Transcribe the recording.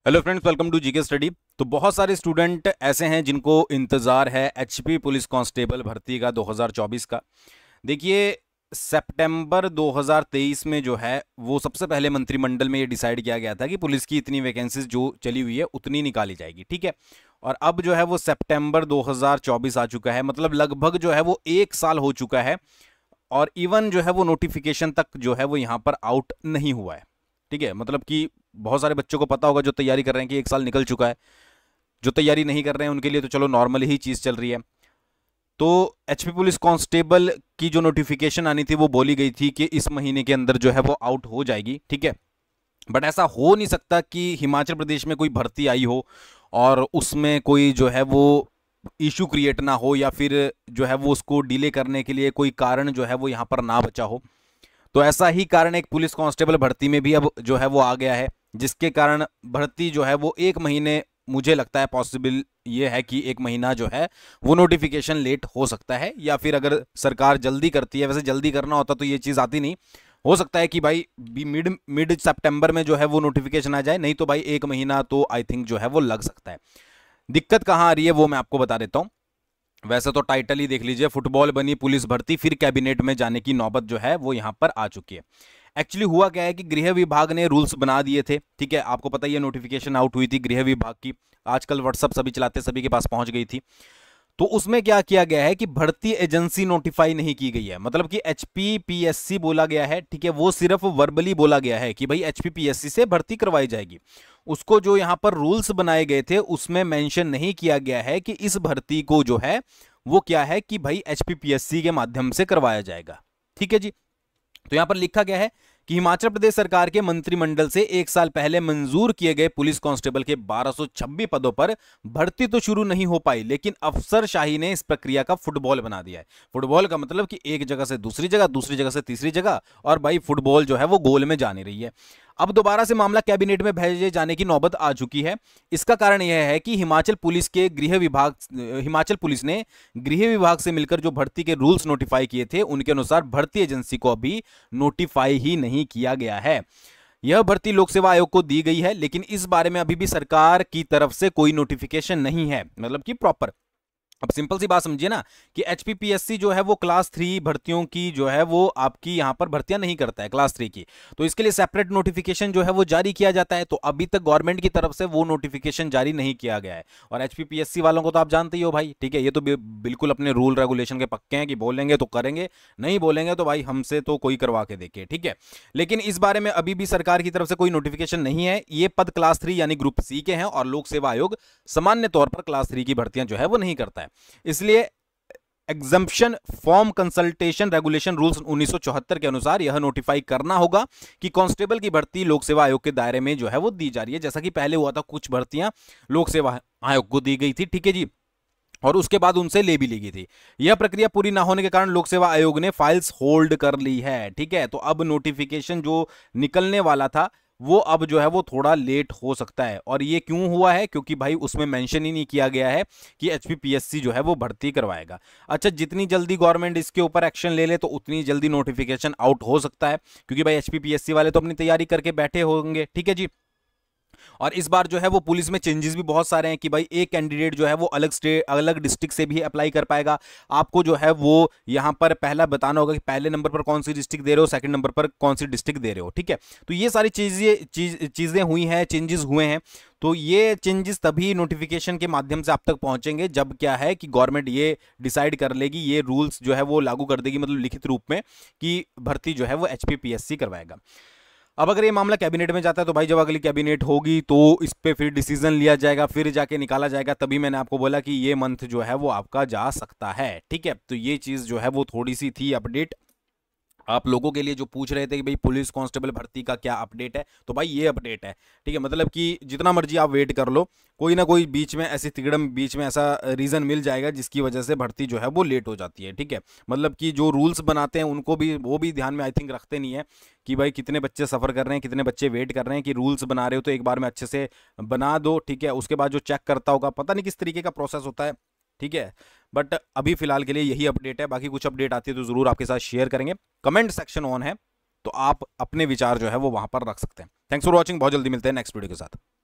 Hello friends, welcome to GK study. तो बहुत सारे स्टूडेंट ऐसे हैं जिनको इंतज़ार है एचपी पुलिस कांस्टेबल भर्ती का 2024 का। देखिए, सितंबर 2023 में जो है वो सबसे पहले मंत्रिमंडल में ये डिसाइड किया गया था कि पुलिस की इतनी वैकेंसीज जो चली हुई है उतनी निकाली जाएगी, ठीक है। और अब जो है वो सितंबर 2024 आ चुका है, मतलब लगभग जो है वो एक साल हो चुका है। और इवन जो है वो नोटिफिकेशन तक जो है वो यहाँ पर आउट नहीं हुआ है, ठीक है। मतलब कि बहुत सारे बच्चों को पता होगा जो तैयारी कर रहे हैं कि एक साल निकल चुका है। जो तैयारी नहीं कर रहे हैं उनके लिए तो चलो नॉर्मली ही चीज़ चल रही है। तो एचपी पुलिस कांस्टेबल की जो नोटिफिकेशन आनी थी वो बोली गई थी कि इस महीने के अंदर जो है वो आउट हो जाएगी, ठीक है। बट ऐसा हो नहीं सकता कि हिमाचल प्रदेश में कोई भर्ती आई हो और उसमें कोई जो है वो इशू क्रिएट ना हो, या फिर जो है वो उसको डिले करने के लिए कोई कारण जो है वो यहाँ पर ना बचा हो। तो ऐसा ही कारण एक पुलिस कांस्टेबल भर्ती में भी अब जो है वो आ गया है, जिसके कारण भर्ती जो है वो एक महीने, मुझे लगता है पॉसिबल ये है कि एक महीना जो है वो नोटिफिकेशन लेट हो सकता है। या फिर अगर सरकार जल्दी करती है, वैसे जल्दी करना होता तो ये चीज़ आती नहीं, हो सकता है कि भाई मिड मिड सितंबर में जो है वो नोटिफिकेशन आ जाए, नहीं तो भाई एक महीना तो आई थिंक जो है वो लग सकता है। दिक्कत कहाँ आ रही है वो मैं आपको बता देता हूँ। वैसे तो टाइटल ही देख लीजिए, फुटबॉल बनी पुलिस भर्ती, फिर कैबिनेट में जाने की नौबत जो है वो यहां पर आ चुकी है। एक्चुअली हुआ क्या है कि गृह विभाग ने रूल्स बना दिए थे, ठीक है। आपको पता ही है नोटिफिकेशन आउट हुई थी गृह विभाग की, आजकल व्हाट्सअप सभी चलाते, सभी के पास पहुंच गई थी। तो उसमें क्या किया गया है कि भर्ती एजेंसी नोटिफाई नहीं की गई है, मतलब कि एचपीपीएससी बोला गया है, ठीक है। वो सिर्फ वर्बली बोला गया है कि भाई एचपीपीएससी से भर्ती करवाई जाएगी। उसको जो यहां पर रूल्स बनाए गए थे उसमें मेंशन नहीं किया गया है कि इस भर्ती को जो है वो क्या है कि भाई एचपीपीएससी के माध्यम से करवाया जाएगा, ठीक है जी। तो यहां पर लिखा गया है कि हिमाचल प्रदेश सरकार के मंत्रिमंडल से एक साल पहले मंजूर किए गए पुलिस कांस्टेबल के 1226 पदों पर भर्ती तो शुरू नहीं हो पाई, लेकिन अफसरशाही ने इस प्रक्रिया का फुटबॉल बना दिया है। फुटबॉल का मतलब कि एक जगह से दूसरी जगह, दूसरी जगह से तीसरी जगह, और भाई फुटबॉल जो है वो गोल में जा नहीं रही है। अब दोबारा से मामला कैबिनेट में भेजे जाने की नौबत आ चुकी है। इसका कारण यह है कि हिमाचल पुलिस ने गृह विभाग से मिलकर जो भर्ती के रूल्स नोटिफाई किए थे उनके अनुसार भर्ती एजेंसी को अभी नोटिफाई ही नहीं किया गया है। यह भर्ती लोक सेवा आयोग को दी गई है, लेकिन इस बारे में अभी भी सरकार की तरफ से कोई नोटिफिकेशन नहीं है, मतलब कि प्रॉपर। अब सिंपल सी बात समझिए ना कि एचपीपीएससी जो है वो क्लास 3 भर्तियों की जो है वो आपकी यहां पर भर्तियां नहीं करता है, क्लास 3 की। तो इसके लिए सेपरेट नोटिफिकेशन जो है वो जारी किया जाता है, तो अभी तक गवर्नमेंट की तरफ से वो नोटिफिकेशन जारी नहीं किया गया है। और एचपीपीएससी वालों को तो आप जानते ही हो भाई, ठीक है। ये तो बिल्कुल अपने रूल रेगुलेशन के पक्के हैं कि बोलेंगे तो करेंगे, नहीं बोलेंगे तो भाई हमसे तो कोई करवा के देखे, ठीक है। लेकिन इस बारे में अभी भी सरकार की तरफ से कोई नोटिफिकेशन नहीं है। ये पद क्लास 3 यानी ग्रुप सी के हैं, और लोक सेवा आयोग सामान्य तौर पर क्लास 3 की भर्तियां जो है वो नहीं करता है। इसलिए exemption form consultation regulation rules 1974 के अनुसार यह नोटिफाई करना होगा कि कांस्टेबल की भर्ती लोक सेवा आयोग के दायरे में जो है वो दी जा रही है, जैसा कि पहले हुआ था, कुछ भर्तियां लोक सेवा आयोग को दी गई थी, ठीक है जी, और उसके बाद उनसे ले भी ली गई थी। यह प्रक्रिया पूरी ना होने के कारण लोक सेवा आयोग ने फाइल्स होल्ड कर ली है, ठीक है। तो अब नोटिफिकेशन जो निकलने वाला था वो अब जो है वो थोड़ा लेट हो सकता है। और ये क्यों हुआ है? क्योंकि भाई उसमें मेंशन ही नहीं किया गया है कि एचपीपीएससी जो है वो भर्ती करवाएगा। अच्छा, जितनी जल्दी गवर्नमेंट इसके ऊपर एक्शन ले ले तो उतनी जल्दी नोटिफिकेशन आउट हो सकता है, क्योंकि भाई एचपीपीएससी वाले तो अपनी तैयारी करके बैठे होंगे, ठीक है जी। और इस बार जो है वो पुलिस में चेंजेस भी बहुत सारे हैं कि भाई एक कैंडिडेट जो है वो अलग स्टेट, अलग डिस्ट्रिक्ट से भी अप्लाई कर पाएगा। आपको जो है वो यहां पर पहला बताना होगा कि पहले नंबर पर कौन सी डिस्ट्रिक्ट दे रहे हो, सेकंड नंबर पर कौन सी डिस्ट्रिक्ट दे रहे हो, ठीक है। तो ये सारी चीजें हुई हैं, चेंजेस हुए हैं। तो ये चेंजेस तभी नोटिफिकेशन के माध्यम से आप तक पहुंचेंगे जब क्या है कि गवर्नमेंट ये डिसाइड कर लेगी, ये रूल्स जो है वो लागू कर देगी, मतलब लिखित रूप में, कि भर्ती जो है वो एचपीपीएससी करवाएगा। अब अगर ये मामला कैबिनेट में जाता है तो भाई जब अगली कैबिनेट होगी तो इस पे फिर डिसीजन लिया जाएगा, फिर जाके निकाला जाएगा। तभी मैंने आपको बोला कि ये मंथ जो है वो आपका जा सकता है, ठीक है। तो ये चीज़ जो है वो थोड़ी सी थी अपडेट आप लोगों के लिए, जो पूछ रहे थे कि भाई पुलिस कांस्टेबल भर्ती का क्या अपडेट है। तो भाई ये अपडेट है, ठीक है। मतलब कि जितना मर्जी आप वेट कर लो, कोई ना कोई बीच में ऐसी तिगड़म, बीच में ऐसा रीज़न मिल जाएगा जिसकी वजह से भर्ती जो है वो लेट हो जाती है, ठीक है। मतलब कि जो रूल्स बनाते हैं उनको भी, वो भी ध्यान में आई थिंक रखते नहीं है कि भाई कितने बच्चे सफ़र कर रहे हैं, कितने बच्चे वेट कर रहे हैं। कि रूल्स बना रहे हो तो एक बार में अच्छे से बना दो, ठीक है। उसके बाद जो चेक करता होगा, पता नहीं किस तरीके का प्रोसेस होता है, ठीक है। बट अभी फिलहाल के लिए यही अपडेट है। बाकी कुछ अपडेट आती है तो जरूर आपके साथ शेयर करेंगे। कमेंट सेक्शन ऑन है, तो आप अपने विचार जो है वो वहां पर रख सकते हैं। थैंक्स फॉर वॉचिंग, बहुत जल्दी मिलते हैं नेक्स्ट वीडियो के साथ।